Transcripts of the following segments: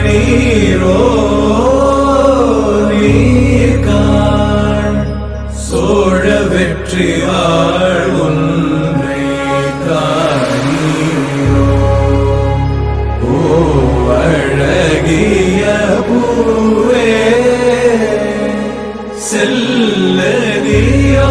நீரோ நீர்கான் சோழ வெற்றி வாழ் ஒன்றை காணீரோ ஓ அழகிய பூவே செல்லதியோ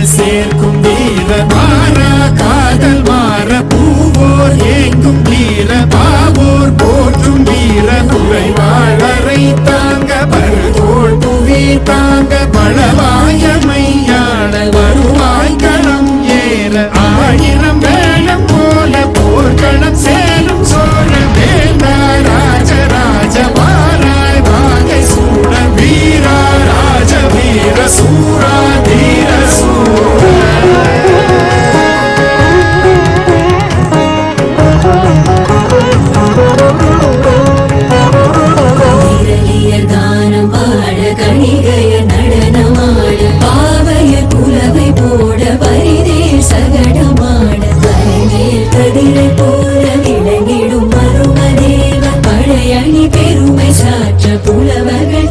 சேர்க்கும் வீர மாறா காதல் மாற பூவோர் ஏங்கும் வீர பாவோர் போற்றும் வீர குறைவாளரை தாங்க பருதோள் புவி தாங்க பளவாயமையாள வருவாய் களம் ஏற ஆயிரம் வேளம் போல போர்க்களம் சேரும் சோழ வேந்தா ராஜராஜ வாராய் வாகை சூழ வீரா ராஜ வீர சூரா தீர சகடமாட கரைமேல் கதிரை போல விளங்கிடும் மருமதேவ பழையணி பெருமை சாற்ற புலவர்கள்